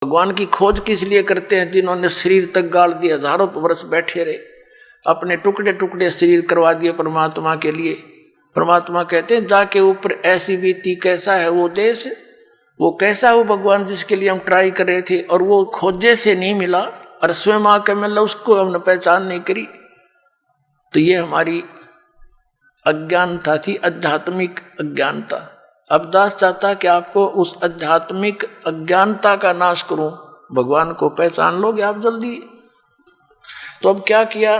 भगवान की खोज किस लिए करते हैं? जिन्होंने शरीर तक गाड़ दिया, हजारों वर्ष बैठे रहे, अपने टुकड़े टुकड़े शरीर करवा दिए परमात्मा के लिए। परमात्मा कहते हैं जाके ऊपर ऐसी बीती, कैसा है वो देश, वो कैसा वो भगवान जिसके लिए हम ट्राई कर रहे थे, और वो खोजे से नहीं मिला और स्वयं आके मिला, उसको हमने पहचान नहीं करी। तो ये हमारी अज्ञानता थी, आध्यात्मिक अज्ञानता। अब दास चाहता कि आपको उस आध्यात्मिक अज्ञानता का नाश करूं, भगवान को पहचान लोगे आप जल्दी। तो अब क्या किया,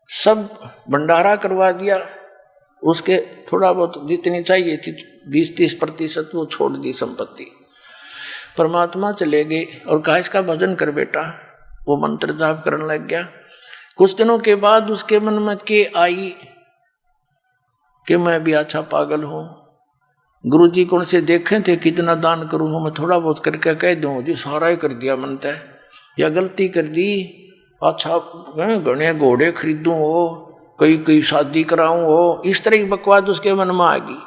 सब भंडारा करवा दिया, उसके थोड़ा बहुत जितनी चाहिए थी 20-30% वो छोड़ दी संपत्ति। परमात्मा चले गए और कहा इसका भजन कर बेटा। वो मंत्र जाप करने लग गया। कुछ दिनों के बाद उसके मन में के आई कि मैं भी अच्छा पागल हूं, गुरुजी कौन से देखे थे कितना दान करूं, मैं थोड़ा बहुत करके कह दूं जी सारा ही कर दिया मनता है, या गलती कर दी, अच्छा घने घोड़े खरीदूं हो, कई शादी कराऊं हो, इस तरह की बकवास उसके मन में आ गई।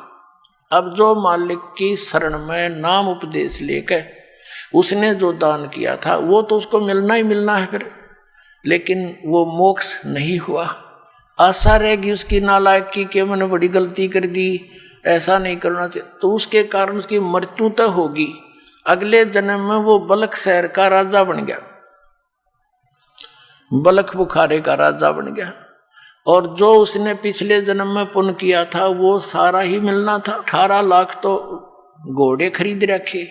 अब जो मालिक की शरण में नाम उपदेश लेकर उसने जो दान किया था वो तो उसको मिलना ही मिलना है फिर, लेकिन वो मोक्ष नहीं हुआ। आशा रहेगी उसकी नालायकी कि मैंने बड़ी गलती कर दी, ऐसा नहीं करना चाहिए, तो उसके कारण उसकी मृत्यु तो होगी। अगले जन्म में वो बलख शहर का राजा बन गया, बलख बुखारे का राजा बन गया। और जो उसने पिछले जन्म में पुण्य किया था वो सारा ही मिलना था। 18 लाख तो घोड़े खरीद रखे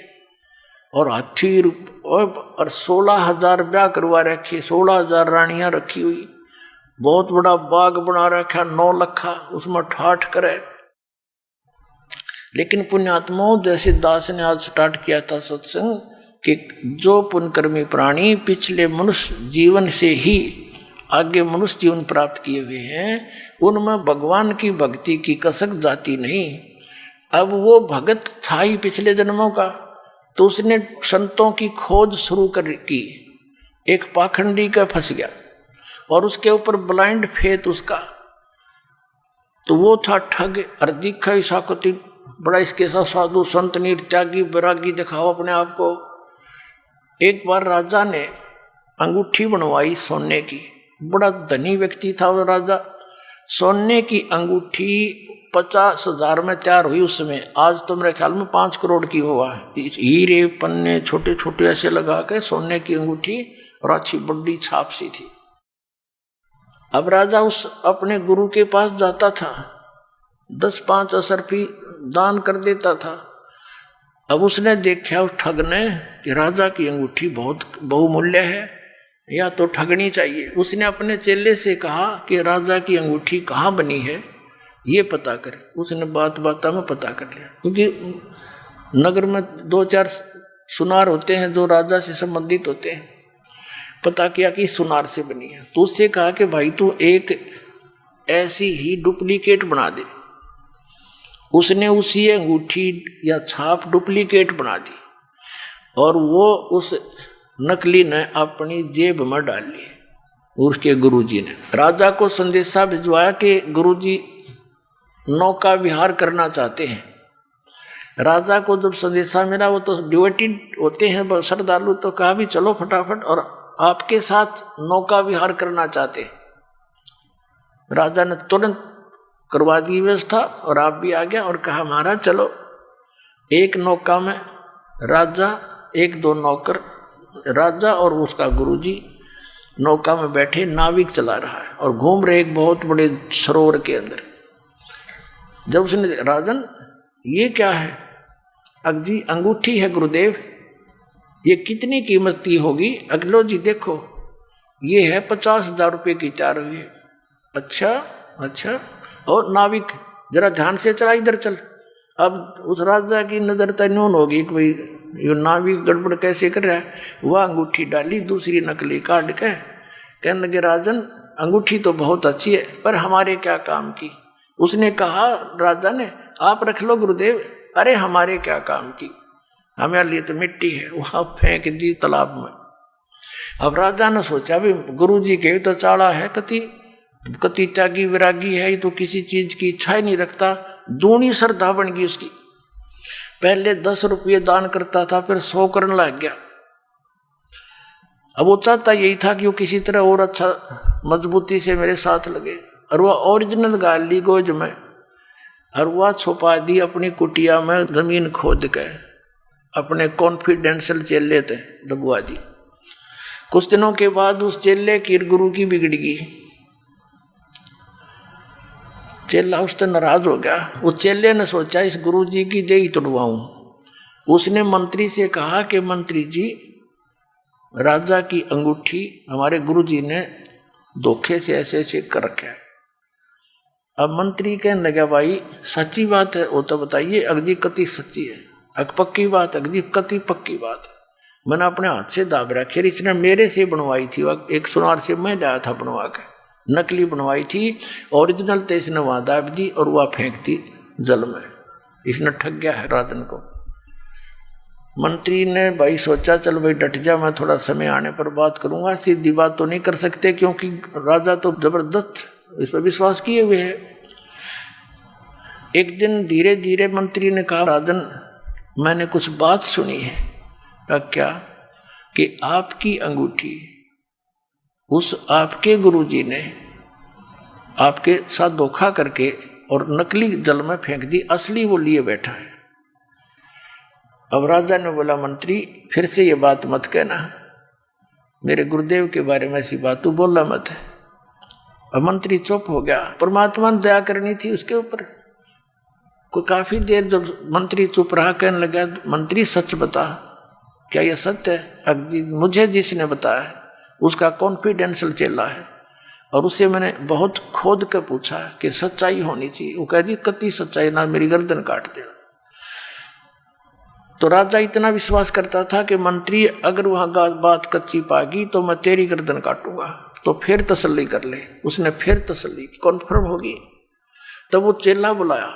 और हाथी और 16,000 ब्याह करवा रखे, 16,000 रानियां रखी हुई, बहुत बड़ा बाग बना रखा 9 लखा, उसमें ठाठ करे। लेकिन पुण्यात्माओं जैसे दास ने आज स्टार्ट किया था सत्संग कि जो पुण्यकर्मी प्राणी पिछले मनुष्य जीवन से ही आगे मनुष्य जीवन प्राप्त किए हुए हैं, उनमें भगवान की भक्ति की कसक जाती नहीं। अब वो भगत था ही पिछले जन्मों का, तो उसने संतों की खोज शुरू कर की। एक पाखंडी का फंस गया और उसके ऊपर ब्लाइंड फेथ उसका, तो वो था ठग। और दिखा ही साकोती बड़ा इसके साथ साधु संत निर्त्यागी बैरागी दिखाओ अपने आप को। एक बार राजा ने अंगूठी बनवाई सोने की, बड़ा धनी व्यक्ति था वो राजा। सोने की अंगूठी 50,000 में तैयार हुई उस समय, आज तो मेरे ख्याल में 5 करोड़ की हुआ है। हीरे पन्ने छोटे छोटे ऐसे लगा के सोने की अंगूठी और अच्छी बड़ी छाप सी थी। अब राजा उस अपने गुरु के पास जाता था, 10-5 असरफी दान कर देता था। अब उसने देखा उस ठग ने कि राजा की अंगूठी बहुत बहुमूल्य है, या तो ठगनी चाहिए। उसने अपने चेले से कहा कि राजा की अंगूठी कहाँ बनी है ये पता करे। उसने बात में पता कर लिया, क्योंकि नगर में 2-4 सुनार होते हैं जो राजा से संबंधित होते हैं। पता किया कि सुनार से बनी है, तो उससे कहा कि भाई तू एक ऐसी ही डुप्लीकेट बना दे। उसने उसी अंगूठी या छाप डुप्लीकेट बना दी और वो उस नकली ने अपनी जेब में डाल ली। उसके गुरुजी ने राजा को संदेशा भिजवाया कि गुरुजी नौका विहार करना चाहते हैं। राजा को जब संदेशा मिला, वो तो डिवोटेड होते हैं श्रद्धालु, तो कहा भी चलो फटाफट, और आपके साथ नौका विहार करना चाहते हैं। राजा ने तुरंत करवा दी व्यवस्था और आप भी आ गया और कहा महाराज चलो। एक नौका में राजा, 1-2 नौकर, राजा और उसका गुरुजी नौका में बैठे, नाविक चला रहा है और घूम रहे एक बहुत बड़े सरोवर के अंदर। जब उसने राजन ये क्या है? अगजी अंगूठी है गुरुदेव, ये कितनी कीमत की होगी? अगलो जी देखो ये है 50,000 रुपये की तैयार हुई है। अच्छा, और नाविक जरा ध्यान से चला, इधर चल। अब उस राजा की नजर तन्यून होगी कि भाई ये नाविक गड़बड़ कैसे कर रहा है। वह अंगूठी डाली, दूसरी नकली काट के कहने लगे राजन अंगूठी तो बहुत अच्छी है पर हमारे क्या काम की। उसने कहा राजा ने आप रख लो गुरुदेव। अरे हमारे क्या काम की, हमारे लिए तो मिट्टी है। वहां फेंक दी तालाब में। अब राजा ने सोचा भी गुरुजी के तो चाड़ा है, कति त्यागी विरागी है, ये तो किसी चीज की इच्छा ही नहीं रखता। दूनी श्रद्धा बन गई उसकी। पहले 10 रुपये दान करता था, फिर 100 करने लग गया। अब वो चाहता यही था कि वो किसी तरह और अच्छा मजबूती से मेरे साथ लगे, और वह ओरिजिनल गाल ली गोज में, और वह छुपा दी अपनी कुटिया में जमीन खोद के, अपने कॉन्फिडेंशियल चेले थे दबुआ दी। कुछ दिनों के बाद उस चेले की गुरु की बिगड़ गई, चेला उससे नाराज हो गया। उस चेले ने सोचा इस गुरु जी की देही तोड़वाऊं। उसने मंत्री से कहा कि मंत्री जी, राजा की अंगूठी हमारे गुरु जी ने धोखे से ऐसे ऐसे कर रखा है। अब मंत्री कहने लगा भाई सच्ची बात है वो तो बताइए। अगजी कति सच्ची है, अग पक्की बात, अगजी कति पक्की बात है। मैंने अपने हाथ से दाब रखी, इसने मेरे से बनवाई थी, एक सुनार से मैं लाया था बनवा के, नकली बनवाई थी। ओरिजिनल तो इसने वहां दाब दी और वह फेंक दी जल में। इसने ठग गया है राजन को। मंत्री ने भाई सोचा चल भाई डट जा, मैं थोड़ा समय आने पर बात करूंगा। सीधी बात तो नहीं कर सकते क्योंकि राजा तो जबरदस्त इस पर विश्वास किए हुए है। एक दिन धीरे धीरे मंत्री ने कहा राजन मैंने कुछ बात सुनी है। क्या? कि आपकी अंगूठी उस आपके गुरुजी ने आपके साथ धोखा करके और नकली जल में फेंक दी, असली वो लिए बैठा है। अब राजा ने बोला मंत्री फिर से ये बात मत कहना, मेरे गुरुदेव के बारे में ऐसी बात तू बोला मत। अब मंत्री चुप हो गया। परमात्मा ने दया करनी थी उसके ऊपर। कोई काफी देर जब मंत्री चुप रहा, कहने लगा मंत्री सच बता, क्या यह सत्य है? मुझे जिसने बताया उसका कॉन्फिडेंशियल चेला है और उसे मैंने बहुत खोद कर पूछा कि सच्चाई होनी चाहिए। वो कह दी कति सच्चाई ना, मेरी गर्दन काट दे। तो राजा इतना विश्वास करता था कि मंत्री अगर वहां बात कच्ची पागी तो मैं तेरी गर्दन काटूंगा, तो फिर तसल्ली कर ले। उसने फिर तसल्ली की, कॉन्फर्म होगी। तब वो चेला बुलाया,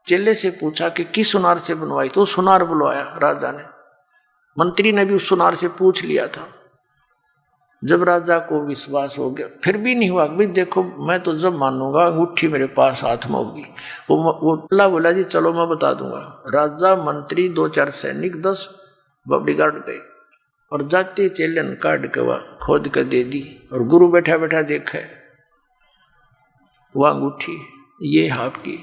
चेले से पूछा कि किस सुनार से बनवाई, तो सुनार बुलवाया राजा ने। मंत्री ने भी उस सुनार से पूछ लिया था। जब राजा को विश्वास हो गया फिर भी नहीं हुआ, भाई देखो मैं तो जब मानूंगा अंगूठी मेरे पास हाथ में होगी। वो अल्लाह बोला जी चलो मैं बता दूंगा। राजा मंत्री 2-4 सैनिक 10 बॉडीगार्ड गए और जाते चेलन काट के वह खोद कर दे दी। और गुरु बैठा बैठा देखे वह अंगूठी ये आपकी।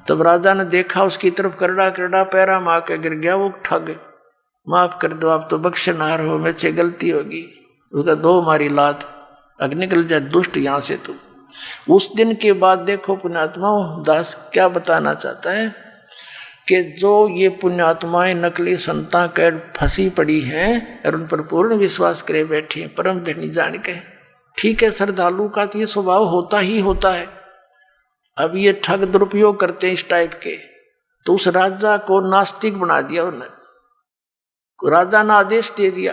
तब राजा ने देखा उसकी तरफ, करड़ा करड़ा पैरा मार के गिर गया। वो ठग, माफ कर दो आप तो बख्शनार हो, मेरे से गलती होगी। उसका दो मारी लात, अग निकल जाए दुष्ट यहाँ से तू। उस दिन के बाद देखो पुण्यात्मा दास क्या बताना चाहता है कि जो ये पुण्यात्माएं नकली संता कर फंसी पड़ी हैं और उन पर पूर्ण विश्वास करे बैठी हैं परम धनी जान के। ठीक है, श्रद्धालु का तो ये स्वभाव होता ही होता है। अब ये ठग दुरुपयोग करते हैं इस टाइप के। तो उस राजा को नास्तिक बना दिया उन्होंने। राजा ने आदेश दे दिया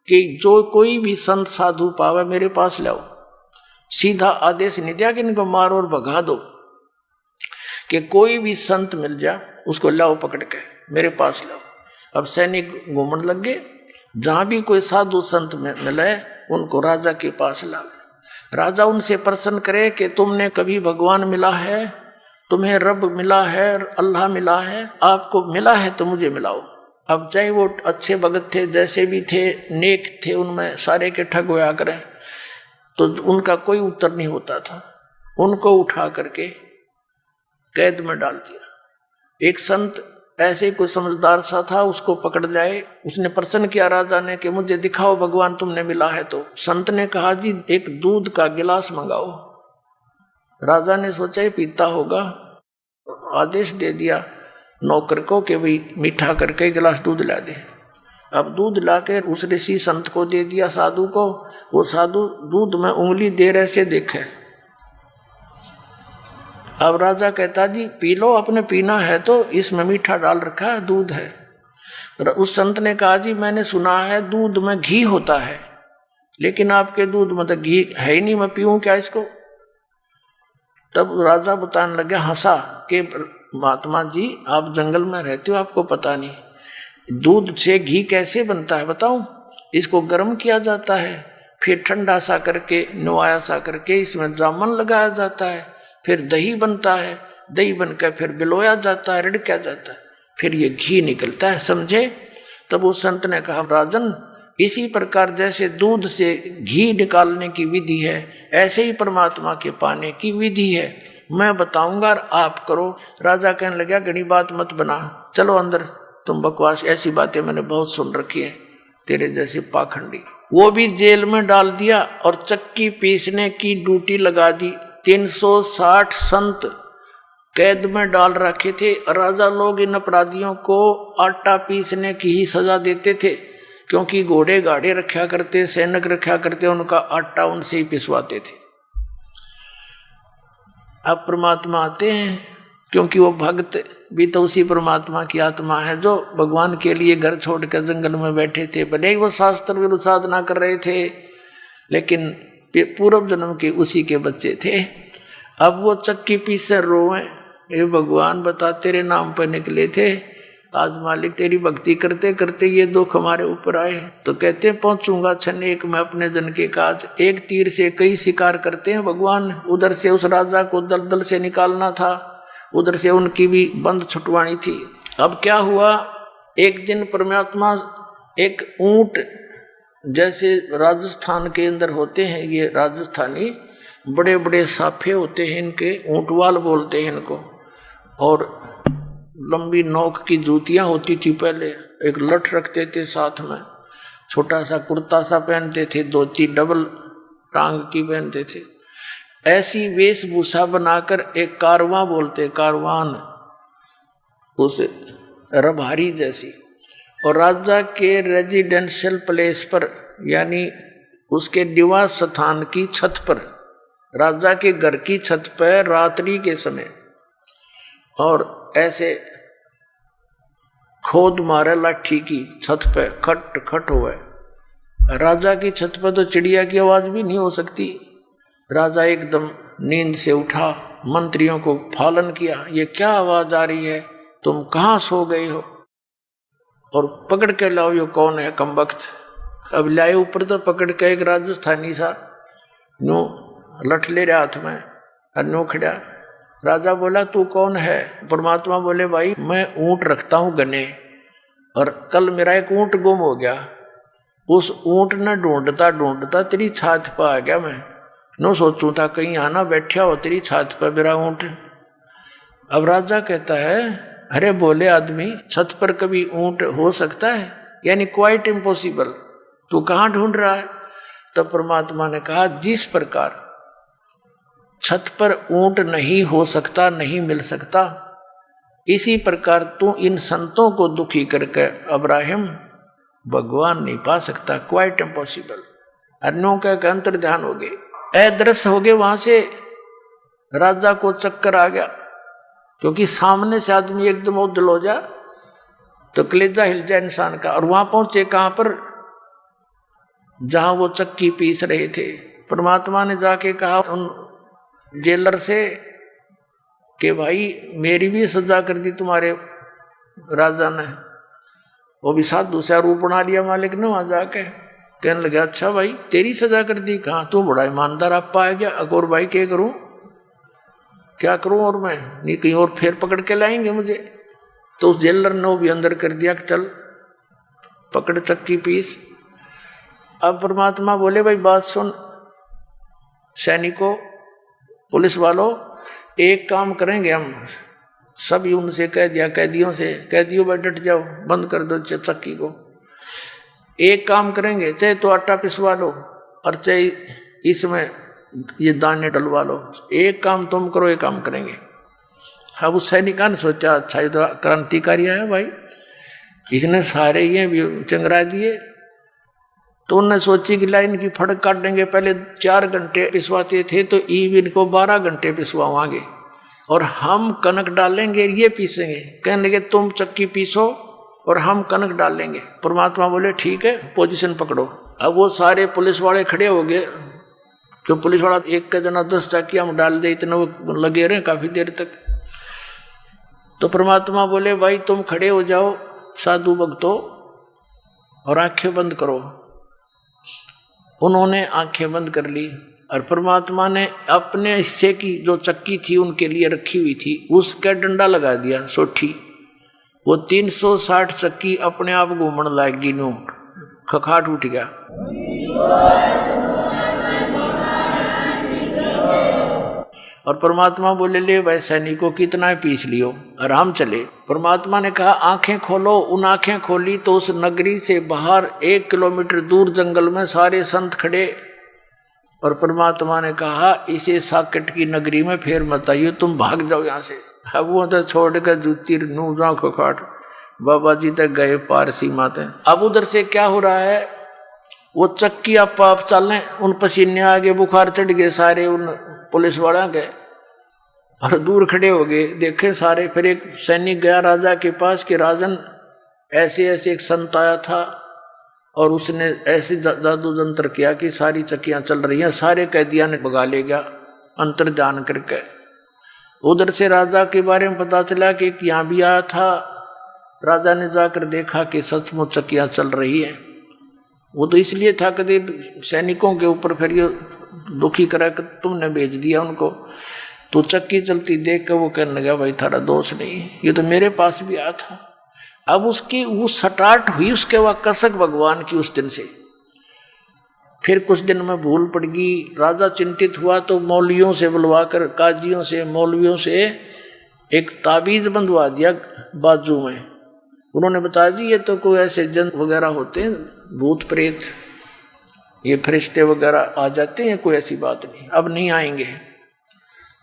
कि जो कोई भी संत साधु पावे मेरे पास लाओ। सीधा आदेश नहीं दिया कि इनको मारो और भगा दो, कि कोई भी संत मिल जा उसको लाओ पकड़ के मेरे पास लाओ। अब सैनिक घूमने लग गए, जहां भी कोई साधु संत मिले उनको राजा के पास लावे। राजा उनसे प्रश्न करे कि तुमने कभी भगवान मिला है, तुम्हें रब मिला है, अल्लाह मिला है, आपको मिला है तो मुझे मिलाओ। अब चाहे वो अच्छे भगत थे, जैसे भी थे, नेक थे, उनमें सारे के ठग हुआ करें, तो उनका कोई उत्तर नहीं होता था। उनको उठा करके कैद में डाल दिया। एक संत ऐसे कोई समझदार सा था, उसको पकड़ जाए। उसने प्रश्न किया राजा ने कि मुझे दिखाओ भगवान तुमने मिला है तो। संत ने कहा जी एक दूध का गिलास मंगाओ। राजा ने सोचा पीता होगा, आदेश दे दिया नौकर को कि भाई मीठा करके गिलास दूध ला दे। अब दूध लाके उस ऋषि संत को दे दिया, साधु को। वो साधु दूध में उंगली दे रहे से देखे। अब राजा कहता जी पी लो, अपने पीना है तो, इसमें मीठा डाल रखा है, दूध है। उस संत ने कहा जी मैंने सुना है दूध में घी होता है, लेकिन आपके दूध में तो घी है ही नहीं, मैं पीऊं क्या इसको? तब राजा बताने लगे, हंसा कि महात्मा जी आप जंगल में रहते हो, आपको पता नहीं दूध से घी कैसे बनता है बताऊं? इसको गर्म किया जाता है, फिर ठंडा सा करके नुआया सा करके इसमें जामुन लगाया जाता है, फिर दही बनता है, दही बनकर फिर बिलोया जाता है, रिड़का जाता है, फिर ये घी निकलता है, समझे? तब उस संत ने कहा राजन इसी प्रकार जैसे दूध से घी निकालने की विधि है, ऐसे ही परमात्मा के पाने की विधि है। मैं बताऊंगा और आप करो। राजा कहने लगा घनी बात मत बना, चलो अंदर, तुम बकवास, ऐसी बातें मैंने बहुत सुन रखी है तेरे जैसे पाखंडी। वो भी जेल में डाल दिया और चक्की पीसने की ड्यूटी लगा दी। 360 संत कैद में डाल रखे थे। राजा लोग इन अपराधियों को आटा पीसने की ही सजा देते थे, क्योंकि घोड़े गाड़े रखा करते, सैनिक रखा करते, उनका आटा उनसे ही पिसवाते थे। अब परमात्मा आते हैं, क्योंकि वो भक्त भी तो उसी परमात्मा की आत्मा है जो भगवान के लिए घर छोड़कर जंगल में बैठे थे। भले ही वो शास्त्र विरुद्ध साधना कर रहे थे, लेकिन पूर्व जन्म के उसी के बच्चे थे। अब वो चक्की पीस रोए, ये भगवान बता तेरे नाम पर निकले थे, आज मालिक तेरी भक्ति करते करते ये दुख हमारे ऊपर आए। तो कहते पहुंचूंगा क्षण एक में अपने जन के काज। एक तीर से कई शिकार करते हैं भगवान। उधर से उस राजा को दलदल से निकालना था, उधर से उनकी भी बंद छुटवानी थी। अब क्या हुआ, एक दिन परमात्मा एक ऊंट, जैसे राजस्थान के अंदर होते हैं ये राजस्थानी, बड़े बड़े साफे होते हैं इनके, ऊंटवाल बोलते हैं इनको, और लंबी नोक की जूतियां होती थी पहले, एक लठ रखते थे साथ में, छोटा सा कुर्ता सा पहनते थे, धोती डबल टांग की पहनते थे। ऐसी वेशभूषा बनाकर एक कारवां बोलते, कारवान, उस रभारी जैसी, और राजा के रेजिडेंशियल प्लेस पर, यानी उसके निवास स्थान की छत पर, राजा के घर की छत पर रात्रि के समय, और ऐसे खोद मारे लाठी की छत पे, खट खट हुआ। राजा की छत पर तो चिड़िया की आवाज भी नहीं हो सकती। राजा एकदम नींद से उठा, मंत्रियों को फालन किया, ये क्या आवाज आ रही है, तुम कहाँ सो गए हो, और पकड़ के लाओ ये कौन है कमबख्त। अब लाए ऊपर तो पकड़ के एक राजस्थानी सा नो लठ ले रहा हाथ में, नो खड़ा। राजा बोला तू कौन है। परमात्मा बोले भाई मैं ऊंट रखता हूँ गने, और कल मेरा एक ऊंट गुम हो गया, उस ऊंट ने ढूंढता ढूंढता तेरी छात पर आ गया। मैं नो सोचूं था कहीं आना बैठा हो तेरी छात पर मेरा ऊंट। अब राजा कहता है अरे बोले आदमी, छत पर कभी ऊंट हो सकता है, यानी क्वाइट इम्पॉसिबल, तू कहाँ ढूंढ रहा है। तब परमात्मा ने कहा जिस प्रकार छत पर ऊंट नहीं हो सकता, नहीं मिल सकता, इसी प्रकार तू इन संतों को दुखी करके अब्राहिम भगवान नहीं पा सकता, क्वाइट इम्पॉसिबल। अन्यों का अंतर ध्यान हो गए, अदृश्य हो गए। वहां से राजा को चक्कर आ गया, क्योंकि सामने से आदमी एकदम उदल हो जा तो कलेजा हिल जाए इंसान का। और वहां पहुंचे कहां पर, जहां वो चक्की पीस रहे थे। परमात्मा ने जाके कहा उन जेलर से कि भाई मेरी भी सजा कर दी तुम्हारे राजा ने। वो भी साधु सा रूप बना लिया मालिक ने वहां जाके। कहने लगे अच्छा भाई तेरी सजा कर दी, कहाँ तू बड़ा ईमानदार आप पाया गया। अकोर भाई क्या करूं, क्या करूं, और मैं नहीं कहीं और फिर पकड़ के लाएंगे मुझे। तो उस जेलर ने वो भी अंदर कर दिया कि चल पकड़ चक्की पीस। अब परमात्मा बोले भाई बात सुन, सैनिकों पुलिस वालों, एक काम करेंगे हम सभी, उनसे कह दिया कैदियों से, कैदियों भाई डट जाओ, बंद कर दो चक्की को। एक काम करेंगे, चाहे तो आटा पिसवा लो और चाहे इसमें ये दाने डलवा लो, एक काम तुम करो, एक काम करेंगे। अब उस सैनिका ने सोचा अच्छा ये तो क्रांतिकारी है भाई, इसने सारे ये चंगरा दिए। तो उन्होंने सोची कि लाइन की फड़क काट देंगे। पहले 4 घंटे पिसवाते थे तो ईव इनको 12 घंटे पिसवाएंगे, और हम कनक डालेंगे ये पीसेंगे। कहने लगे तुम चक्की पीसो और हम कनक डालेंगे। परमात्मा बोले ठीक है पोजीशन पकड़ो। अब वो सारे पुलिस वाले खड़े हो गए, क्यों पुलिस वाला एक का जना 10 चक्की हम डाल दे, इतने वो लगे रहे काफी देर तक। तो परमात्मा बोले भाई तुम खड़े हो जाओ साधु भक्तों और आंखें बंद करो। उन्होंने आंखें बंद कर ली, और परमात्मा ने अपने हिस्से की जो चक्की थी उनके लिए रखी हुई थी उसका डंडा लगा दिया सोठी। वो 360 चक्की अपने आप घूमने लगी, नो खखाट उठ गया। और परमात्मा बोले ले भाई सैनिकों कितना पीस लियो, आराम चले। परमात्मा ने कहा आंखें खोलो। उन आंखें खोली तो उस नगरी से बाहर 1 किलोमीटर दूर जंगल में सारे संत खड़े। और परमात्मा ने कहा इसे साकेट की नगरी में फेर मत आइयो, तुम भाग जाओ यहाँ से। अब वो तो छोड़ कर जूती नू जाओ खखाट, बाबा जी तक गए पार सीमा तक। अब उधर से क्या हो रहा है, वो चक्की आप चलें, उन पसीने आगे बुखार चढ़ गए सारे उन पुलिस वाला के, और दूर खड़े हो गए देखे सारे। फिर एक सैनिक गया राजा के पास कि राजन ऐसे ऐसे एक संत आया था और उसने ऐसे जादू जंत्र किया कि सारी चक्कियां चल रही हैं, सारे कैदियां ने भगा ले गया अंतर जान करके। उधर से राजा के बारे में पता चला कि यहाँ भी आया था। राजा ने जाकर देखा कि सचमुच चक्कियां चल रही है। वो तो इसलिए था कभी सैनिकों के ऊपर फिर ये दुखी करा कि तुमने भेज दिया उनको। तो चक्की चलती देख कर वो कहने लगा भाई थारा दोष नहीं, ये तो मेरे पास भी आया था। अब उसकी वो सटाट हुई उसके वह कसक भगवान की उस दिन से। फिर कुछ दिन में भूल पड़ गई, राजा चिंतित हुआ तो मौलवियों से बुलवाकर, काजियों से, मौलवियों से एक ताबीज बंधवा दिया बाजू में। उन्होंने बताया जी ये तो कोई ऐसे जन वगैरह होते हैं, भूत प्रेत, ये फरिश्ते वगैरह आ जाते हैं, कोई ऐसी बात नहीं, अब नहीं आएंगे।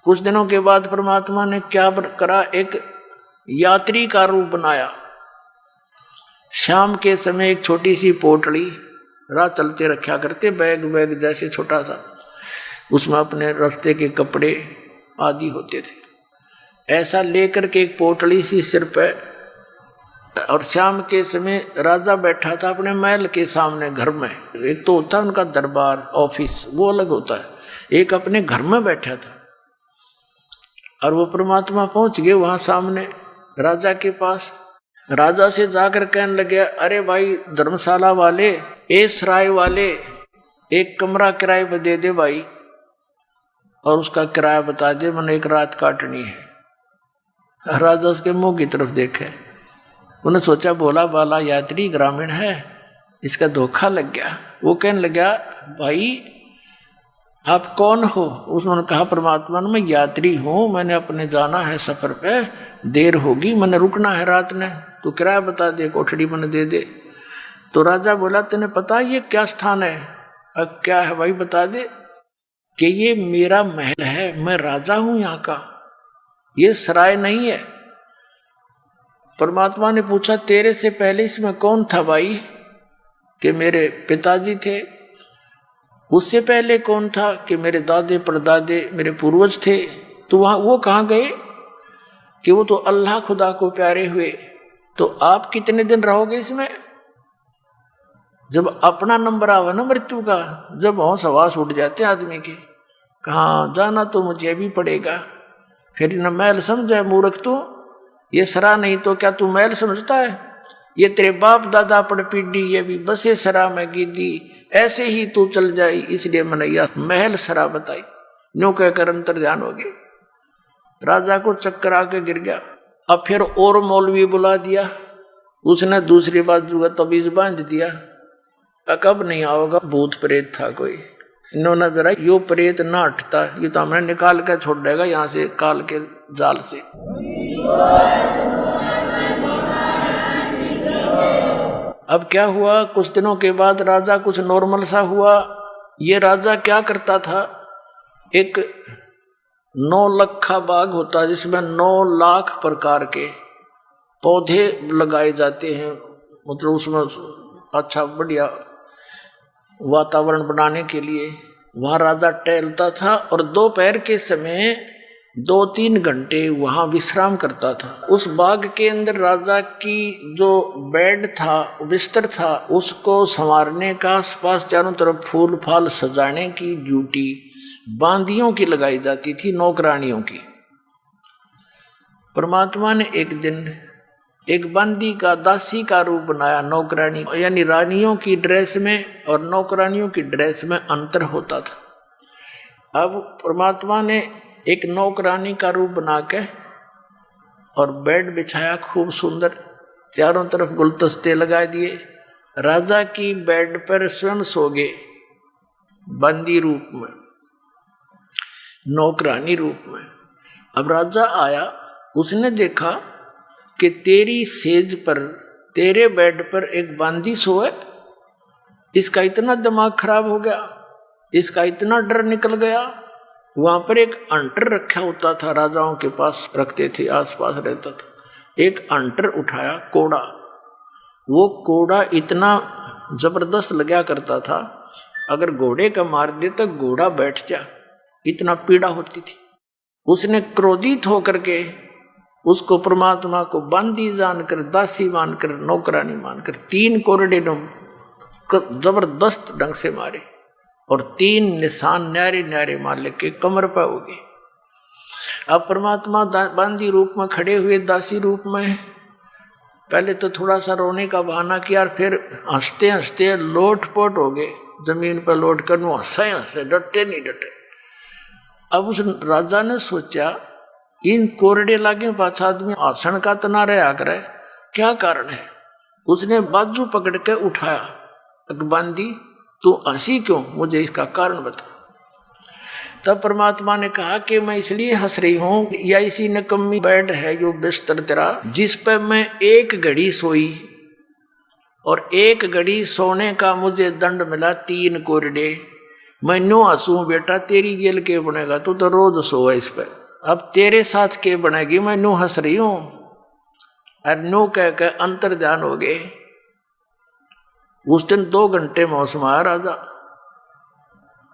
कुछ दिनों के बाद परमात्मा ने क्या करा, एक यात्री का रूप बनाया। शाम के समय एक छोटी सी पोटली राह चलते रखा करते, बैग बैग जैसे छोटा सा, उसमें अपने रास्ते के कपड़े आदि होते थे। ऐसा लेकर के एक पोटली सी सिर पे, और शाम के समय राजा बैठा था अपने महल के सामने घर में। एक तो होता है उनका दरबार ऑफिस, वो अलग होता है, एक अपने घर में बैठा था। और वो परमात्मा पहुंच गए वहां सामने राजा के पास। राजा से जाकर कहने लगे अरे भाई धर्मशाला वाले, ए सराय वाले, एक कमरा किराए पर दे दे भाई, और उसका किराया बता दे, मैंने एक रात काटनी है। राजा उसके मुंह की तरफ देखे, उन्हें सोचा भोला बाला यात्री ग्रामीण है, इसका धोखा लग गया। वो कहने लगा भाई आप कौन हो? उसने कहा परमात्मा मैं यात्री हूँ, मैंने अपने जाना है सफर पे, देर होगी, मैंने रुकना है रात ने, तो किराया बता दे, कोठड़ी मैंने दे दे। तो राजा बोला तेने पता ये क्या स्थान है? अब क्या है भाई बता दे। कि ये मेरा महल है, मैं राजा हूँ यहाँ का, ये सराय नहीं है। परमात्मा ने पूछा तेरे से पहले इसमें कौन था भाई? कि मेरे पिताजी थे। उससे पहले कौन था? कि मेरे दादे परदादे मेरे पूर्वज थे। तो वहाँ वो कहाँ गए? कि वो तो अल्लाह खुदा को प्यारे हुए। तो आप कितने दिन रहोगे इसमें? जब अपना नंबर आवा ना मृत्यु का, जब होश हवास उठ जाते आदमी के, कहाँ जाना तो मुझे भी पड़ेगा। फिर न महल समझे मूर्ख तू, ये सरा नहीं तो क्या तू महल समझता है? ये तेरे बाप दादा पड़ पीढ़ी ये भी बसे सरा में गिद्दी, ऐसे ही तू चल जाई, इसलिए मैंने यह महल सरा बताई। न्यों कहकर अंतर ध्यान हो गए। राजा को चक्कर आके गिर गया। अब फिर और मौलवी बुला दिया, उसने दूसरी बाजू का तबीज बांध दिया। कब नहीं आओगा, भूत प्रेत था कोई। इन्होंने जरा यो प्रेत ना हटता, ये तो हमें निकाल कर छोड़ देगा यहाँ से काल के जाल से। अब क्या हुआ, कुछ दिनों के बाद राजा कुछ नॉर्मल सा हुआ। ये राजा क्या करता था, एक 9 लखा बाग होता है जिसमें 9 लाख प्रकार के पौधे लगाए जाते हैं, मतलब उसमें अच्छा बढ़िया वातावरण बनाने के लिए वहाँ राजा टहलता था। और दोपहर के समय 2-3 घंटे वहाँ विश्राम करता था। उस बाग के अंदर राजा की जो बेड था, बिस्तर था, उसको संवारने का, आसपास चारों तरफ फूल फाल सजाने की ड्यूटी बांदियों की लगाई जाती थी, नौकरानियों की। परमात्मा ने एक दिन एक बंदी का, दासी का रूप बनाया, नौकरानी, यानी रानियों की ड्रेस में और नौकरानियों की ड्रेस में अंतर होता था। अब परमात्मा ने एक नौकरानी का रूप बना के और बेड बिछाया खूब सुंदर, चारों तरफ गुलदस्ते लगा दिए, राजा की बेड पर स्वयं सो गए, बंदी रूप में, नौकरानी रूप में। अब राजा आया, उसने देखा कि तेरी सेज पर, तेरे बेड पर एक बंदी सोए। इसका इतना दिमाग खराब हो गया, इसका इतना डर निकल गया। वहां पर एक अंटर रखा होता था, राजाओं के पास रखते थे, आसपास रहता था। एक अंटर उठाया, कोड़ा। वो कोड़ा इतना जबरदस्त लगा करता था, अगर घोड़े का मार दे तो घोड़ा बैठ जा, इतना पीड़ा होती थी। उसने क्रोधित होकर के उसको, परमात्मा को बंदी जानकर, दासी मानकर, नौकरानी मानकर 3 कोरडे जबरदस्त ढंग से मारे और 3 निशान न्यारे न्यारे मार लेके कमर पर हो गए। अब परमात्मा बंदी रूप में खड़े हुए, दासी रूप में। पहले तो थोड़ा सा रोने का बहाना किया और फिर हंसते हंसते लोटपोट हो गए, जमीन पर लौट कर हंसे हंसे, डटे नहीं डटे। अब उस राजा ने सोचा, इन कोरडे लागे पास आदमी आसन का तना रहा करे, क्या कारण है। उसने बाजू पकड़ के उठाया, बंदी तू हंसी क्यों, मुझे इसका कारण बता। तब परमात्मा ने कहा कि मैं इसलिए हंस रही हूं, या इसी नकम्मी बेड है जो बिस्तर तेरा, जिस पर मैं 1 घड़ी सोई और 1 घड़ी सोने का मुझे दंड मिला 3 कोरडे। मैं नो हंसू बेटा, तेरी गेल के बनेगा, तू तो रोज सोए इस पर, अब तेरे साथ के बनेगी, मैं नो हंस रही हूं। और नो कह के अंतर ध्यान हो गए। उस दिन 2 घंटे मौसम आया, राजा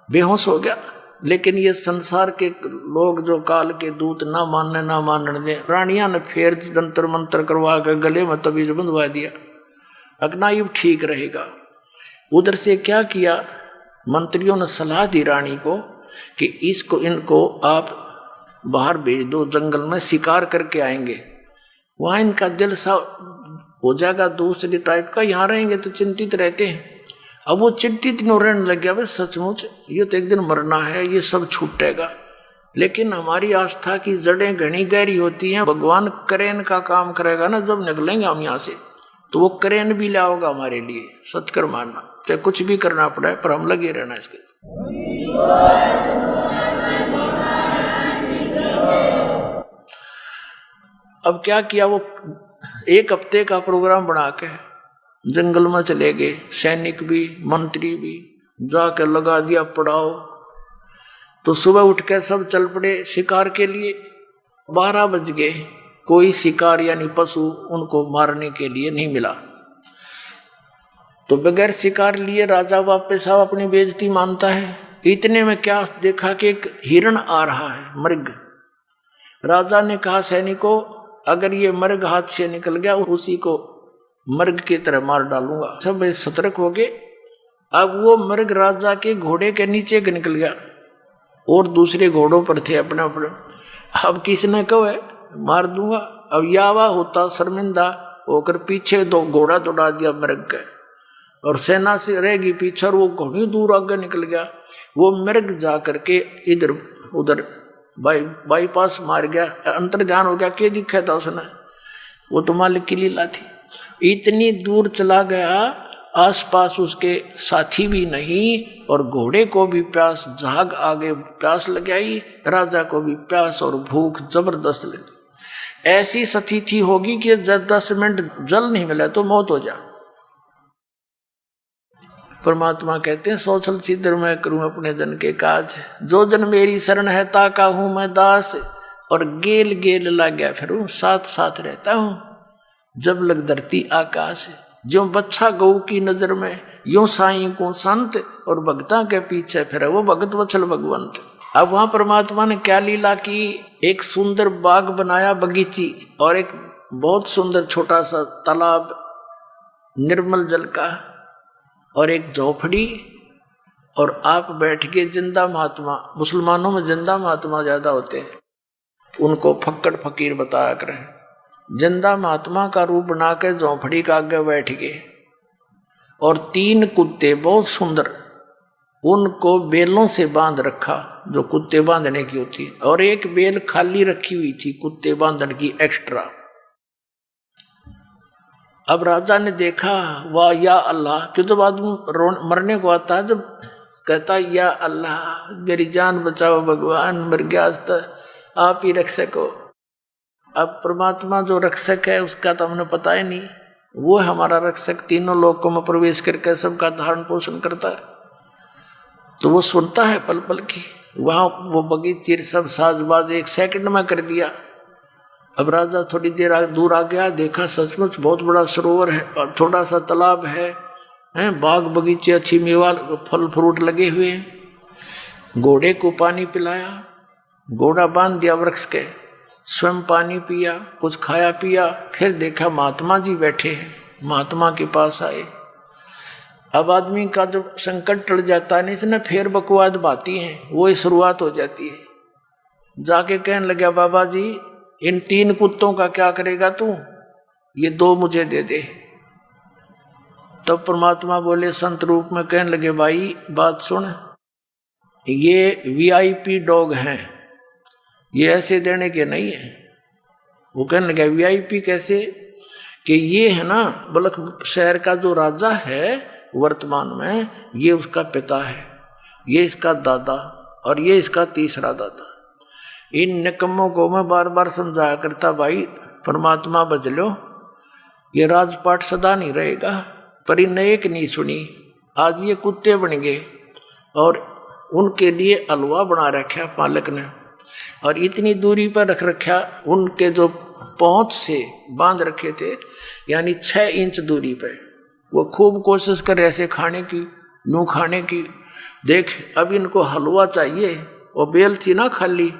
बेहोश हो गया। लेकिन ये संसार के लोग जो काल के दूत ना मानने दे, रानियां ने फिर जंतर मंत्र करवा के गले में तबीज बंधवा दिया, अगना युग ठीक रहेगा। उधर से क्या किया, मंत्रियों ने सलाह दी रानी को कि इनको आप बाहर भेज दो, जंगल में शिकार करके आएंगे, वहां इनका दिल सा हो जाएगा दूसरी टाइप का, यहाँ रहेंगे तो चिंतित रहते हैं। अब वो चिंतित नहीं रहने लग गया, बस सचमुच ये तो एक दिन मरना है, ये सब छूटेगा। लेकिन हमारी आस्था की जड़ें घनी गहरी होती हैं, भगवान करेन का काम करेगा ना, जब निकलेंगे हम यहाँ से तो वो करेन भी लाओगा हमारे लिए, सत्कर मानना, चाहे कुछ भी करना पड़े पर हम लगे रहना इसके। अब क्या किया, वो 1 हफ्ते का प्रोग्राम बना के जंगल में चले गए, सैनिक भी मंत्री भी, जाकर लगा दिया पड़ाव। तो सुबह उठ के सब चल पड़े शिकार के लिए। 12 बज गए, कोई शिकार यानी पशु उनको मारने के लिए नहीं मिला। तो बगैर शिकार लिए राजा वापस आओ, अपनी बेइज्जती मानता है। इतने में क्या देखा कि एक हिरण आ रहा है, मृग। राजा ने कहा सैनिकों, अगर ये मृग हाथ से निकल गया उसी को मृग की तरह मार डालूंगा। सब सतर्क हो गए। अब वो मृग राजा के घोड़े के नीचे निकल गया और दूसरे घोड़ों पर थे अपने अपने। अब किसने कहे मार दूंगा। अब यावा होता शर्मिंदा होकर पीछे 2 घोड़ा दौड़ा दिया मृग के, और सेना से रहेगी पीछे, और वो घोड़ी दूर आगे निकल गया। वो मृग जा करके इधर उधर बाईपास मार गया, अंतर ध्यान हो गया। क्या दिखा था उसने, वो तो मालिक की लीला थी। इतनी दूर चला गया, आसपास उसके साथी भी नहीं, और घोड़े को भी प्यास, झाग आगे प्यास लग आई, राजा को भी प्यास और भूख जबरदस्त लगी। ऐसी स्थिति होगी कि 10 मिनट जल नहीं मिला तो मौत हो जा। परमात्मा कहते हैं सोचल सिद्धर मैं करूं अपने जन के काज, जो जन मेरी शरण है ताका हूं मैं दास, और गेल गेल लग गया फिर साथ साथ रहता हूं जब लग धरती आकाश। जो बच्चा गऊ की नजर में यूं साईं को संत, और भक्ता के पीछे फिर वो भगत वत्सल भगवंत। अब वहां परमात्मा ने क्या लीला की, एक सुंदर बाग बनाया बगीची, और एक बहुत सुंदर छोटा सा तालाब निर्मल जल का, और एक झोपड़ी, और आप बैठ के जिंदा महात्मा। मुसलमानों में जिंदा महात्मा ज्यादा होते हैं, उनको फक्कड़ फकीर बताया करें। जिंदा महात्मा का रूप बना के झोंपड़ी का आगे बैठ गए, और 3 कुत्ते बहुत सुंदर, उनको बेलों से बांध रखा जो कुत्ते बांधने की होती, और एक बेल खाली रखी हुई थी कुत्ते बांधने की एक्स्ट्रा। अब राजा ने देखा, वाह या अल्लाह, क्यों तो बाद मरने को आता है जब कहता या अल्लाह मेरी जान बचाओ भगवान, मर गया आज तक आप ही रक्षक हो। अब परमात्मा जो रक्षक है उसका तो हमने पता ही नहीं, वो हमारा रक्षक, तीनों लोकों में प्रवेश करके सबका धारण पोषण करता है। तो वो सुनता है पल पल की, वहाँ वो बगीचे सब साजबाज 1 सेकंड में कर दिया। अब राजा थोड़ी देर दूर आ गया, देखा सचमुच बहुत बड़ा सरोवर है और थोड़ा सा तालाब है, बाग बगीचे अच्छी मेवा फल फ्रूट लगे हुए हैं। घोड़े को पानी पिलाया, घोड़ा बांध दिया वृक्ष के, स्वयं पानी पिया, कुछ खाया पिया। फिर देखा महात्मा जी बैठे हैं, महात्मा के पास आए। अब आदमी का जब संकट टल जाता है इसने फिर बकवाद बाती है, वो ही शुरुआत हो जाती है। जाके कहने लगा, बाबा जी इन 3 कुत्तों का क्या करेगा तू, ये 2 मुझे दे दे। तब परमात्मा बोले संत रूप में, कहने लगे भाई बात सुन, ये VIP डॉग हैं, ये ऐसे देने के नहीं है। वो कहने लगा VIP कैसे, कि ये है ना बलख शहर का जो राजा है वर्तमान में, ये उसका पिता है, ये इसका दादा और ये इसका तीसरा दादा। इन निकम्मों को मैं बार बार समझाया करता, भाई परमात्मा बच लो, ये राजपाट सदा नहीं रहेगा। पर इन एक नहीं सुनी, आज ये कुत्ते बन गए और उनके लिए हलवा बना रखा पालक ने, और इतनी दूरी पर रख रखा, उनके जो पहुंच से बांध रखे थे, यानी 6 इंच दूरी पर। वो खूब कोशिश कर ऐसे खाने की, यूँ खाने की। देख अब इनको हलवा चाहिए, और बेल थी ना खाली,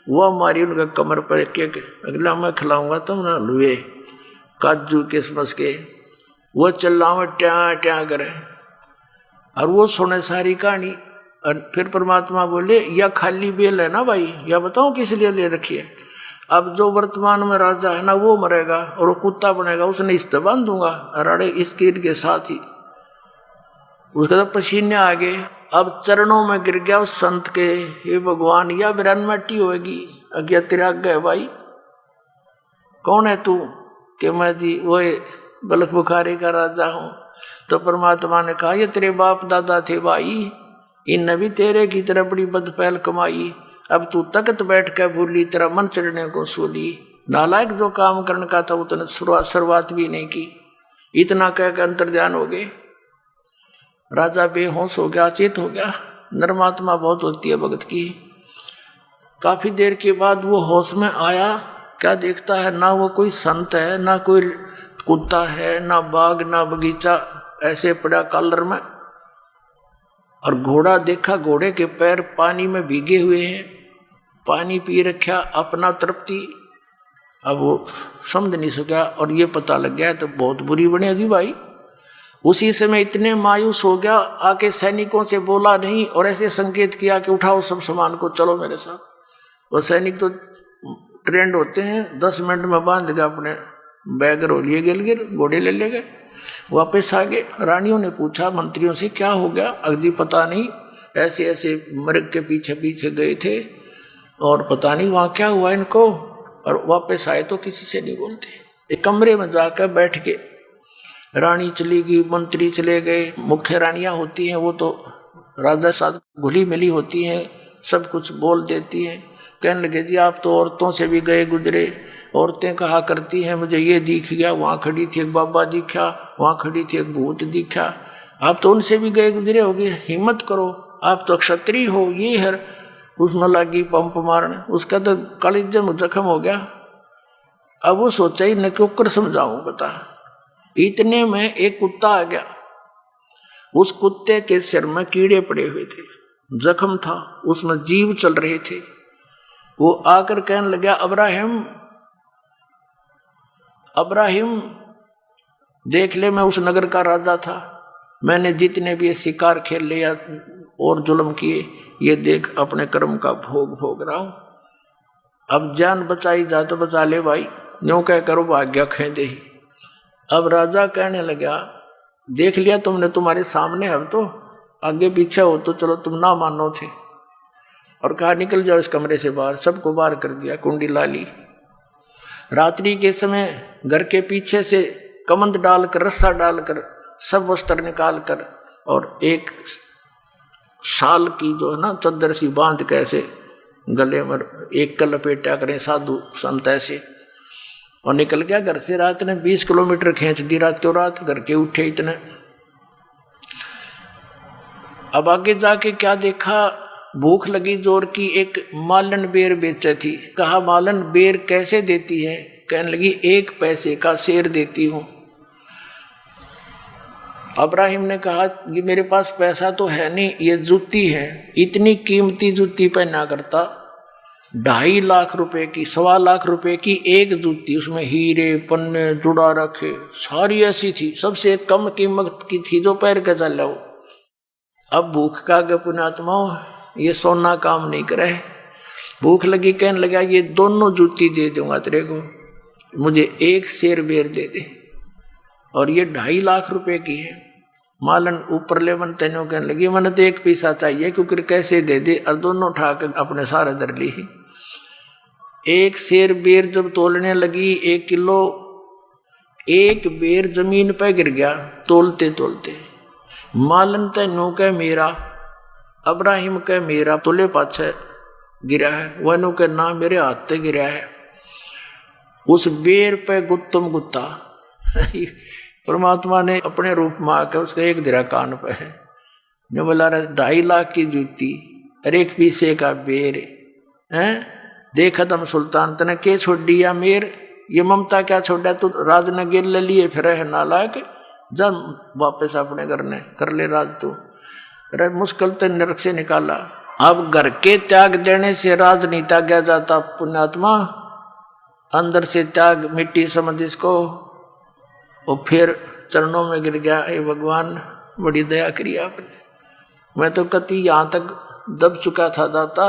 वो हमारी उनका कमर पर एक अगला मैं खिलाऊंगा तुम ना हलवे काजू किशमिश के। वो चिल्लावे ट्या ट्या करे, और वो सुने सारी कहानी। और फिर परमात्मा बोले, या खाली बेल है ना भाई, या बताओ किस लिए ले रखी है। अब जो वर्तमान में राजा है ना वो मरेगा और वो कुत्ता बनेगा, उसने इस्ते बांध दूंगा अराड़े इस कीट के साथ ही। उसका तो पसीने आ गए। अब चरणों में गिर गया उस संत के, हे भगवान या बिरान मट्टी होगी, अज्ञा तेरा गए भाई, कौन है तू। कि मैं जी वो बलख बुखारी का राजा हूँ। तो परमात्मा ने कहा, ये तेरे बाप दादा थे भाई, इनने भी तेरे की तरह बड़ी बदपहल कमाई, अब तू तख्त बैठ कर भूली, तेरा मन चढ़ने को सूली। नालायक जो काम करने का था उतने शुरुआत भी नहीं की। इतना कह कर अंतर्ध्यान हो गए। राजा बेहोश हो गया, चेत हो गया। नरमात्मा बहुत होती है भगत की। काफी देर के बाद वो होश में आया, क्या देखता है, ना वो कोई संत है, ना कोई कुत्ता है, ना बाग ना बगीचा, ऐसे पड़ा कॉलर में। और घोड़ा देखा, घोड़े के पैर पानी में भीगे हुए हैं, पानी पी रखा, अपना तृप्ति। अब वो समझ नहीं सका, और ये पता लग गया तो बहुत बुरी बनेगी भाई। उसी समय इतने मायूस हो गया, आके सैनिकों से बोला नहीं और ऐसे संकेत किया कि उठाओ सब सामान को, चलो मेरे साथ। वो सैनिक तो ट्रेंड होते हैं, 10 मिनट में बांध गया अपने बैग रो लिए, गिर घोड़े ले गए, वापस आ गए। रानियों ने पूछा मंत्रियों से, क्या हो गया। अगदी पता नहीं, ऐसे ऐसे मृग के पीछे पीछे गए थे और पता नहीं वहाँ क्या हुआ इनको, और वापस आए तो किसी से नहीं बोलते। एक कमरे में जाकर बैठ के रानी चली गई, मंत्री चले गए। मुख्य रानियाँ होती हैं वो तो राजा साथ घुली मिली होती हैं, सब कुछ बोल देती हैं। कहने लगे, जी आप तो औरतों से भी गए गुजरे, औरतें कहा करती हैं मुझे ये दिख गया, वहाँ खड़ी थी एक बाबा दिखा, वहाँ खड़ी थी एक भूत दिखा। आप तो उनसे भी गए गुजरे होगे, हिम्मत करो, आप तो क्षत्रिय हो। ये है उसमें लगी पंप मारने, उसका तो कलेजा में जख्म हो गया। अब वो सोचा ही न क्यों कर समझाऊं बता। इतने में एक कुत्ता आ गया, उस कुत्ते के सिर में कीड़े पड़े हुए थे, जख्म था, उसमें जीव चल रहे थे। वो आकर कहने लगा, अब्राहिम देख ले, मैं उस नगर का राजा था, मैंने जितने भी शिकार खेल लिया और जुल्म किए, ये देख अपने कर्म का भोग रहा हूं। अब जान बचाई जा तो बचा ले भाई, न्यों कह करो भाग्य खेदे ही। अब राजा कहने लगा, देख लिया तुमने, तुम्हारे सामने, अब तो आगे पीछे हो तो चलो, तुम ना मानो थे। और कहा निकल जाओ इस कमरे से बाहर। सबको बाहर कर दिया, कुंडी ला ली। रात्रि के समय घर के पीछे से कमंद डालकर, रस्सा डालकर, सब वस्त्र निकाल कर और एक साल की जो है ना चद्दर सी बांध के ऐसे गले में एक का लपेटा करें साधु संत ऐसे, और निकल गया घर से। रात ने 20 किलोमीटर खींच दी रातों रात, घर के उठे इतने। अब आगे जाके क्या देखा, भूख लगी जोर की, एक मालन बेर बेचे थी। कहा मालन बेर कैसे देती है? कहने लगी 1 पैसे का शेर देती हूं। अब्राहिम ने कहा ये मेरे पास पैसा तो है नहीं, ये जूती है, इतनी कीमती जूती पहना करता, 2.5 लाख रुपए की, 1.25 लाख रुपए की एक जूती, उसमें हीरे पन्ने जुड़ा रखे, सारी ऐसी थी, सबसे कम कीमत की थी जो पैर के चल जाओ। अब भूख का गे पुण्यात्मा, ये सोना काम नहीं करे। भूख लगी, कहने लगा ये दोनों जूती दे दूंगा तेरे को, मुझे 1 शेर बेर दे दे, और ये 2.5 लाख रुपए की है। मालन ऊपर ले मन तेनों कहने लगी मैंने तो 1 पैसा चाहिए, क्योंकि कैसे दे दे, और दोनों उठा के अपने सारे दर ली। 1 शेर बेर जब तोलने लगी 1 किलो, 1 बेर जमीन पर गिर गया तोलते तोलते। मालन तेनों कह मेरा, अब्राहिम कह मेरा, तुले पाछे गिरा है, वनु के ना मेरे हाथ से गिरा है। उस बेर पे गुत्तम गुत्ता परमात्मा ने अपने रूप में आकर उसका 1 दिरा कान पे है, ने बोला 2.5 लाख की जूती और 1 पैसे का बेर है, देखा तम सुल्तान तने के छोड़ दिया मेर, ये ममता क्या छोड़ा तू, राज ने गिर ले लिए फिर है नालायक, जा वापस अपने घर ने कर ले राज तू। अरे मुश्किल तो नरक से निकाला। अब घर के त्याग देने से राज नहीं त्यागा जाता पुण्यात्मा, अंदर से त्याग मिट्टी समझ इसको। और फिर चरणों में गिर गया, हे भगवान बड़ी दया करी आपने, मैं तो कति यहाँ तक दब चुका था दाता,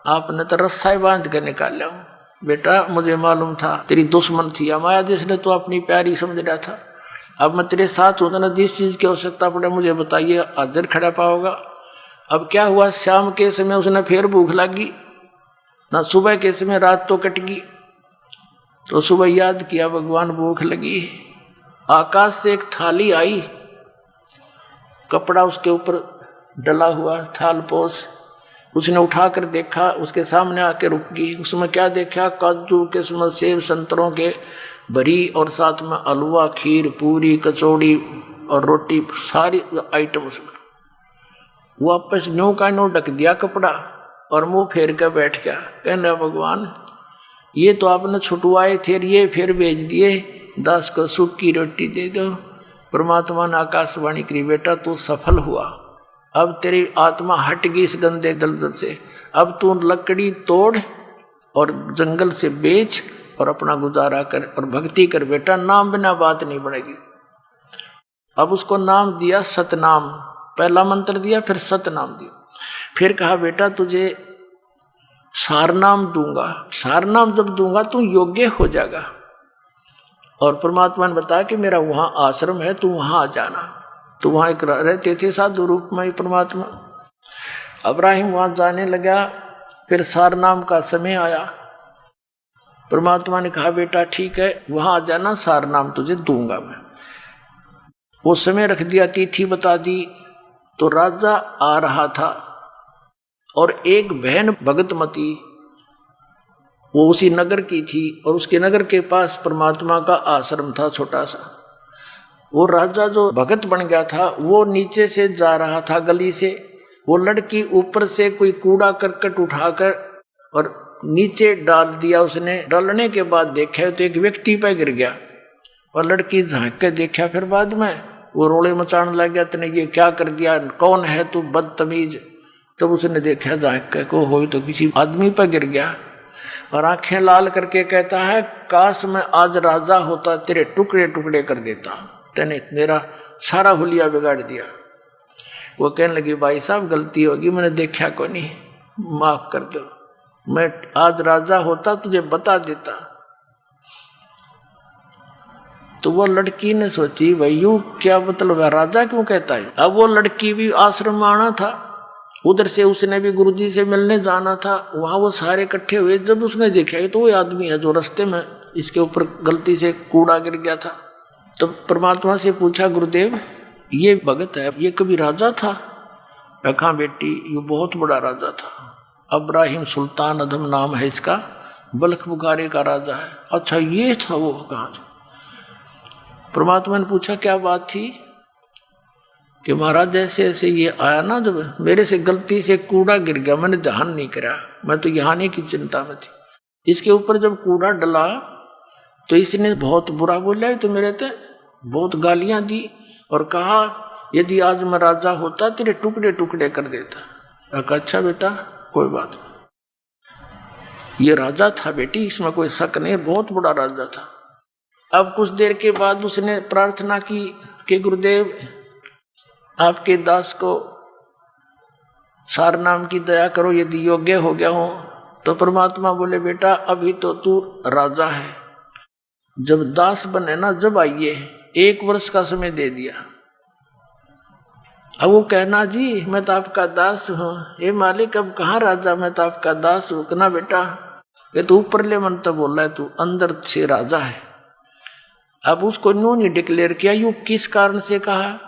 आपने तो रस्सा बांध कर निकाला हूँ। बेटा मुझे मालूम था तेरी दुश्मन थी माया, जिसने तो अपनी प्यारी समझ रहा था। अब मैं तेरे साथ हूँ ना, जिस चीज़ की आवश्यकता पड़े मुझे बताइए, हाजिर खड़ा पाओगा। अब क्या हुआ, शाम के समय उसने फिर भूख लगी ना, सुबह के समय रात तो कट गई, तो सुबह याद किया भगवान भूख लगी। आकाश से एक थाली आई, कपड़ा उसके ऊपर डला हुआ, थाल पोस, उसने उठाकर देखा, उसके सामने आके रुक गई। उसमें क्या देखा, काजू किस्मत सेब संतरों के भरी, और साथ में हलवा खीर पूरी कचौड़ी और रोटी, सारी आइटम उसमें। वापस न्यू का न्यू ढक दिया कपड़ा और मुंह फेर कर बैठ गया, कहना भगवान ये तो आपने छुटवाए थे, ये फिर भेज दिए, दास को सूखी रोटी दे दो। परमात्मा ने आकाशवाणी करी, बेटा तू सफल हुआ, अब तेरी आत्मा हट गई इस गंदे दलदल से, अब तू लकड़ी तोड़ और जंगल से बेच और अपना गुजारा कर और भक्ति कर बेटा, नाम बिना बात नहीं बढ़ेगी। अब उसको नाम दिया सतनाम, पहला मंत्र दिया, फिर सतनाम दिया, फिर कहा बेटा तुझे सारनाम दूंगा, सारनाम जब दूंगा तू योग्य हो जाएगा। और परमात्मा ने बताया कि मेरा वहां आश्रम है, तू वहां आ जाना। तो वहां एक रहते थे साधु रूप में परमात्मा। अब्राहिम वहां जाने लगा, फिर सारनाम का समय आया, परमात्मा ने कहा बेटा ठीक है वहां आ जाना, सारनाम तुझे दूंगा मैं। वो समय रख दिया, तिथि बता दी, तो राजा आ रहा था और एक बहन भगतमती वो उसी नगर की थी, और उसके नगर के पास परमात्मा का आश्रम था छोटा सा। वो राजा जो भगत बन गया था वो नीचे से जा रहा था गली से, वो लड़की ऊपर से कोई कूड़ा करकट उठाकर और नीचे डाल दिया उसने। डालने के बाद देखा तो एक व्यक्ति पे गिर गया, और लड़की झांक के देखा, फिर बाद में वो रोले मचाने लग गया, तूने ये क्या कर दिया, कौन है तू बदतमीज। तब उसने देखा झांक के को हो तो किसी आदमी पर गिर गया, और आंखें लाल करके कहता है काश मैं आज राजा होता, तेरे टुकड़े टुकड़े कर देता, तूने मेरा सारा हुलिया बिगाड़ दिया। वो कहने लगी भाई साहब गलती होगी, मैंने देखा को नहीं, माफ कर दो, मैं आज राजा होता तुझे बता देता। तो वो लड़की ने सोची भाई यू क्या मतलब है, राजा क्यों कहता है। अब वो लड़की भी आश्रम में आना था, उधर से उसने भी गुरुजी से मिलने जाना था, वहां वो सारे इकट्ठे हुए। जब उसने देखा तो वो आदमी है जो रास्ते में इसके ऊपर गलती से कूड़ा गिर गया था, तो परमात्मा से पूछा, गुरुदेव ये भगत है, ये कभी राजा था? कहा बेटी ये बहुत बड़ा राजा था, अब्राहिम सुल्तान अदम नाम है इसका, बल्ख बुखारे का राजा है। अच्छा ये था वो? कहा। परमात्मा ने पूछा क्या बात थी? कि महाराज जैसे ऐसे ये आया ना, जब मेरे से गलती से कूड़ा गिर गया, मैंने ध्यान नहीं करा, मैं तो यहाँ आने की चिंता में थी। इसके ऊपर जब कूड़ा डला तो इसने बहुत बुरा बोला, तो मेरे ते बहुत गालियां दी और कहा यदि आज मैं राजा होता तेरे टुकड़े टुकड़े कर देता। कहा अच्छा बेटा कोई बात नहीं, ये राजा था बेटी, इसमें कोई शक नहीं, बहुत बड़ा राजा था। अब कुछ देर के बाद उसने प्रार्थना की कि गुरुदेव आपके दास को सार नाम की दया करो, यदि योग्य हो गया हो। तो परमात्मा बोले बेटा अभी तो तू राजा है, जब दास बने ना जब आइए, 1 वर्ष का समय दे दिया। अब वो कहना जी मैं तो आपका दास हूँ, ये मालिक अब कहाँ राजा, मैं तो आपका दास हूँ। कहना बेटा ये तो ऊपर ले मन तो बोल रहा है, तू अंदर से राजा है। अब उसको न्यू नहीं डिक्लेयर किया, यू किस कारण से कहा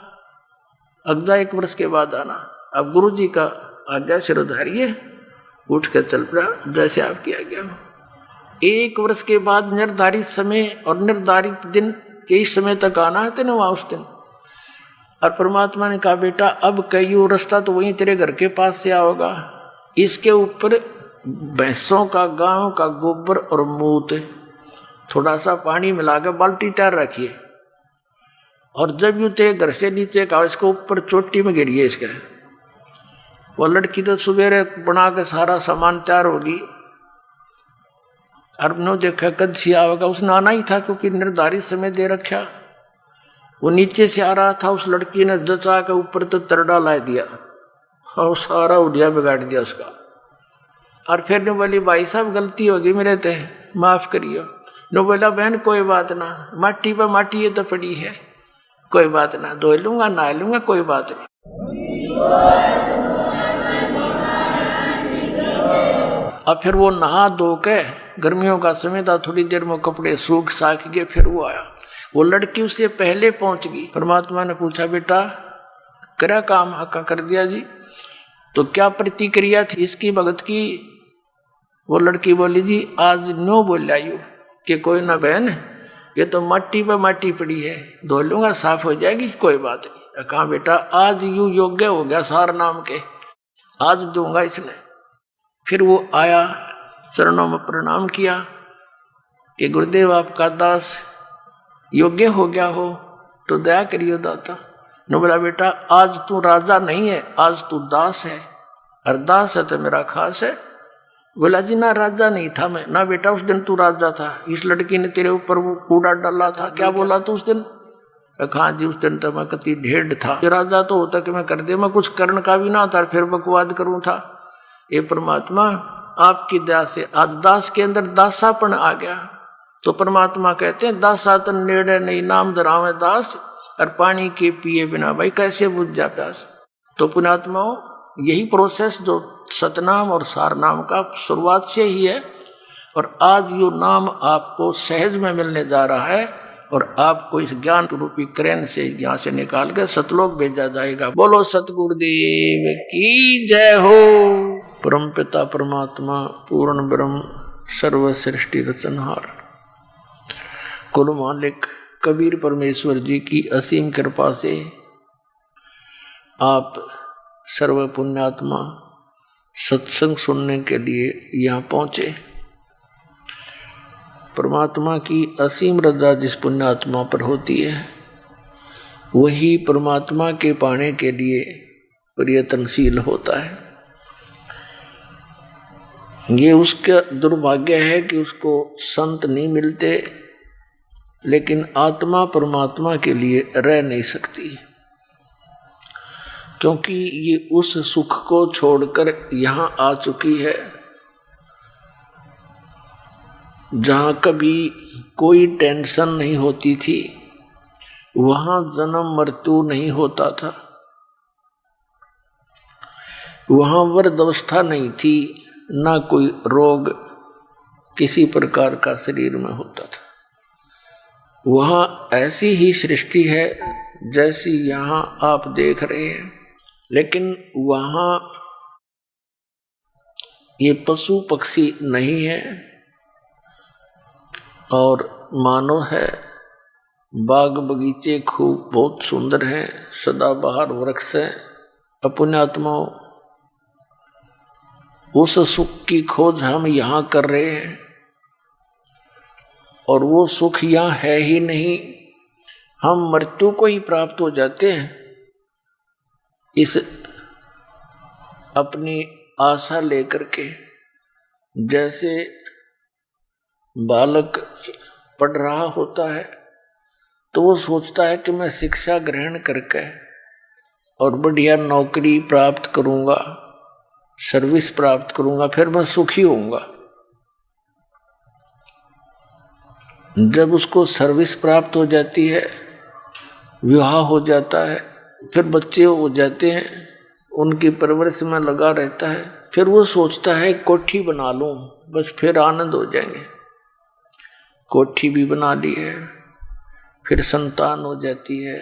अगजा 1 वर्ष के बाद आना। अब गुरु जी का आज्ञा सिरोधारिये, उठ कर चल पड़ा जैसे आपकी आज्ञा हो। 1 वर्ष के बाद निर्धारित समय और निर्धारित दिन के इस समय तक आना है तेने वहां उस दिन। और परमात्मा ने कहा बेटा अब कई रास्ता तो वहीं तेरे घर के पास से आओगा, इसके ऊपर भैंसों का गायों का गोबर और मूत थोड़ा सा पानी मिलाकर बाल्टी तैयार रखिए, और जब यूं तेरे घर से नीचे का इसको ऊपर चोटी में गिरिए इसके। वो लड़की तो सुबेरे बना के सारा सामान तैयार होगी, और ने देखा कद से आवेगा, उसने आना ही था क्योंकि निर्धारित समय दे रखा। वो नीचे से आ रहा था, उस लड़की ने जचा के ऊपर तो तरडा ला दिया और सारा उड़िया बिगाड़ दिया उसका। और फिर ने बोली भाई साहब गलती होगी मेरे ते, माफ करियो। ने बोला बहन कोई बात ना, माटी पर माटी ये तो पड़ी है, कोई बात ना, धो लूंगा नहा लूंगा, कोई बात नहीं। अब फिर वो नहा धो के, गर्मियों का समय था, थोड़ी देर में कपड़े सूख साख गए, फिर वो आया। वो लड़की उससे पहले पहुंच गई। परमात्मा ने पूछा बेटा करा काम? हका कर दिया जी। तो क्या प्रतिक्रिया थी इसकी भगत की? वो लड़की बोली जी आज नो बोल आयु कि कोई ना बहन, ये तो माटी पर माटी पड़ी है, धो लूंगा साफ हो जाएगी, कोई बात नहीं। कहा बेटा आज यू योग्य हो गया सार नाम के, आज दूंगा इसने। फिर वो आया, चरणों में प्रणाम किया कि गुरुदेव आपका दास योग्य हो गया हो तो दया करियो दाता। ने बोला बेटा आज तू राजा नहीं है, आज तू दास है, और दास है तो मेरा खास है। बोला जी ना राजा नहीं था मैं। ना बेटा उस दिन तू राजा था, इस लड़की ने तेरे ऊपर वो कूड़ा डाला था, क्या बोला तू उस दिन? कहा जी उस दिन तो मैं कति ढेढ़ था, राजा तो होता कि मैं कर दे, मैं कुछ करण का भी ना था, फिर बकवाद करूं था। ये परमात्मा आपकी दया से आज दास के अंदर दासापन आ गया। तो परमात्मा कहते हैं दासातन नेड़े नहीं नाम धरावे दास, और पानी के पिए बिना भाई कैसे बुझ जा प्यास। तो पुण्यात्माओं यही प्रोसेस जो सतनाम और सारनाम का शुरुआत से ही है, और आज यो नाम आपको सहज में मिलने जा रहा है, और आपको इस ज्ञान रूपी क्रेन से यहाँ से निकाल कर सतलोक भेजा जाएगा। बोलो सतगुरुदेव की जय हो। परम पिता परमात्मा पूर्ण ब्रह्म सर्व सृष्टि रचनहार कुल मालिक कबीर परमेश्वर जी की असीम कृपा से आप सर्व पुण्यात्मा सत्संग सुनने के लिए यहाँ पहुँचे। परमात्मा की असीम रजा जिस पुण्यात्मा पर होती है वही परमात्मा के पाने के लिए प्रयत्नशील होता है। ये उसका दुर्भाग्य है कि उसको संत नहीं मिलते, लेकिन आत्मा परमात्मा के लिए रह नहीं सकती, क्योंकि ये उस सुख को छोड़कर यहाँ आ चुकी है जहाँ कभी कोई टेंशन नहीं होती थी, वहाँ जन्म मृत्यु नहीं होता था, वहाँ वृद्धावस्था नहीं थी, ना कोई रोग किसी प्रकार का शरीर में होता था। वहाँ ऐसी ही सृष्टि है जैसी यहाँ आप देख रहे हैं, लेकिन वहाँ ये पशु पक्षी नहीं है और मानव है। बाग बगीचे खूब बहुत सुंदर हैं, सदाबहार वृक्ष हैं। अपने आत्माओं, उस सुख की खोज हम यहाँ कर रहे हैं और वो सुख यहाँ है ही नहीं। हम मृत्यु को ही प्राप्त हो जाते हैं इस अपनी आशा लेकर के। जैसे बालक पढ़ रहा होता है तो वो सोचता है कि मैं शिक्षा ग्रहण करके और बढ़िया नौकरी प्राप्त करूंगा, सर्विस प्राप्त करूंगा, फिर मैं सुखी होऊंगा। जब उसको सर्विस प्राप्त हो जाती है, विवाह हो जाता है, फिर बच्चे हो जाते हैं, उनकी परवरिश में लगा रहता है, फिर वो सोचता है कोठी बना लूं, बस फिर आनंद हो जाएंगे। कोठी भी बना ली है, फिर संतान हो जाती है,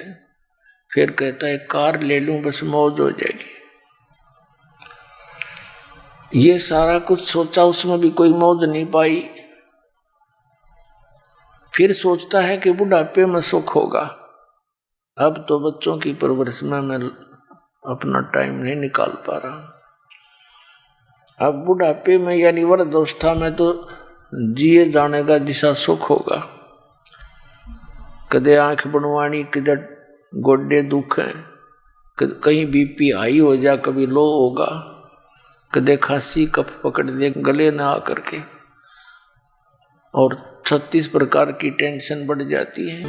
फिर कहता है कार ले लूं, बस मौज हो जाएगी। ये सारा कुछ सोचा, उसमें भी कोई मौज नहीं पाई। फिर सोचता है कि बुढ़ापे में सुख होगा। अब तो बच्चों की परवरिश में मैं अपना टाइम नहीं निकाल पा रहा। अब बुढ़ापे में यानी वृद्धावस्था में तो जिए जाने का जैसा सुख होगा। कदे आंख बनवानी, कदे गोडे दुख हैं, कहीं बीपी हाई हो जा, कभी लो होगा, कदे खांसी कफ पकड़ दे गले ना आकर के, और 36 प्रकार की टेंशन बढ़ जाती है।